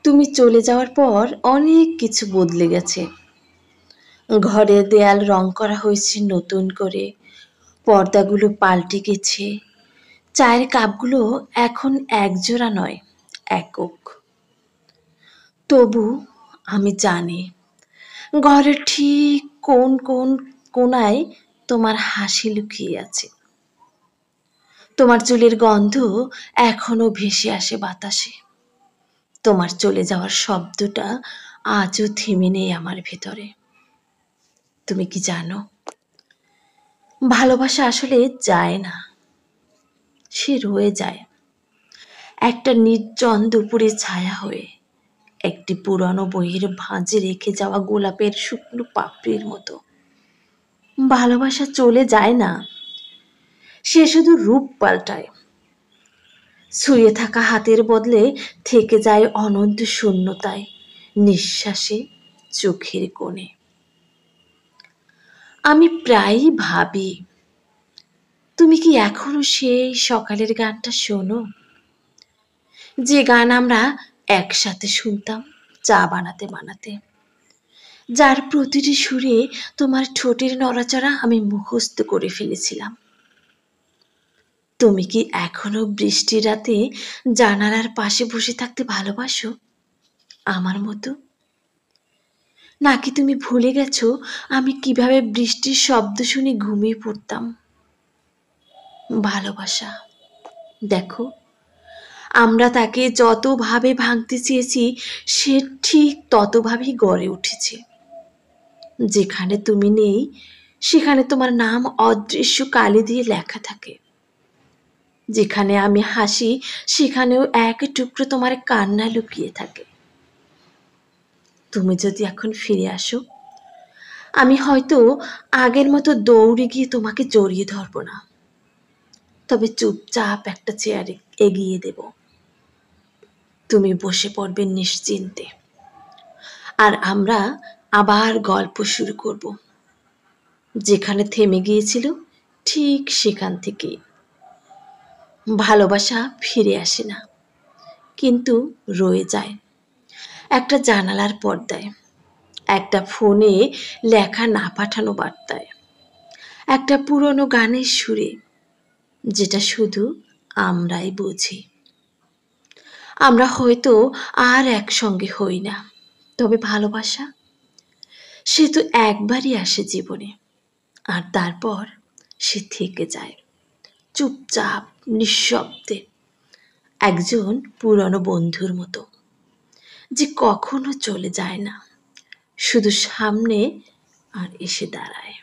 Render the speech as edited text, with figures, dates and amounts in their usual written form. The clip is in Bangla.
তুমি চলে যাওয়ার পর অনেক কিছু বদলে গেছে। ঘরের দেয়াল রং করা হয়েছে নতুন করে, পর্দাগুলো পাল্টে গেছে, চায়ের কাপগুলো এখন একজোড়া নয়, একক। তবু আমি জানি ঘরের ঠিক কোন কোন কোনায় তোমার হাসি লুকিয়ে আছে। তোমার চুলের গন্ধ এখনো ভেসে আসে বাতাসে। তোমার চলে যাওয়ার শব্দটা আজও থেমে নেই আমার ভেতরে। তুমি কি জানো, ভালোবাসা আসলে যায় না, সে রয়ে যায় একটা নির্জন দুপুরে ছায়া হয়ে, একটি পুরানো বইয়ের ভাঁজে রেখে যাওয়া গোলাপের শুকনো পাপড়ির মতো। ভালোবাসা চলে যায় না, সে শুধু রূপ পাল্টায়। ছুঁয়ে থাকা হাতের বদলে থেকে যায় অনন্ত শূন্যতায়, নিঃশ্বাসে, চোখের কোণে। আমি প্রায়ই ভাবি, তুমি কি এখনো সেই সকালের গানটা শোনো, যে গান আমরা একসাথে শুনতাম চা বানাতে বানাতে, যার প্রতিটি সুরে তোমার ঠোঁটের নড়াচড়া আমি মুখস্থ করে ফেলেছিলাম? তুমি কি এখনো বৃষ্টির রাতে জানালার পাশে বসে থাকতে ভালোবাসো আমার মতো? নাকি তুমি ভুলে গেছো আমি কিভাবে বৃষ্টির শব্দ শুনে ঘুমিয়ে পড়তাম? ভালোবাসা, দেখো, আমরা তাকে যতভাবে ভাঙতে চেয়েছি সে ঠিক ততভাবেই গড়ে উঠেছে। যেখানে তুমি নেই সেখানে তোমার নাম অদৃশ্য কালি দিয়ে লেখা থাকে। যেখানে আমি হাসি সেখানেও এক টুকরো তোমার কান্না লুকিয়ে থাকে। তুমি যদি এখন ফিরে আসো, আমি হয়তো আগের মতো দৌড়ে গিয়ে তোমাকে জড়িয়ে ধরবো না, তবে চুপচাপ একটা চেয়ারে এগিয়ে দেব। তুমি বসে পড়বে নিশ্চিন্তে, আর আমরা আবার গল্প শুরু করব, যেখানে থেমে গিয়েছিল ঠিক সেখান থেকেই। ভালোবাসা ফিরে আসে না, কিন্তু রয়ে যায় একটা জানালার পর্দায়, একটা ফোনে লেখা না পাঠানো বার্তায়, একটা পুরনো গানের সুরে, যেটা শুধু আমরাই বুঝি। আমরা হয়তো আর একসঙ্গে হই না, তবে ভালোবাসা, সে তো একবারই আসে জীবনে, আর তারপর সে থেকে যায় চুপচাপ, নিঃশব্দে, একজন পুরনো বন্ধুর মতো, যে কখনো চলে যায় না, শুধু সামনে আর এসে দাঁড়ায়।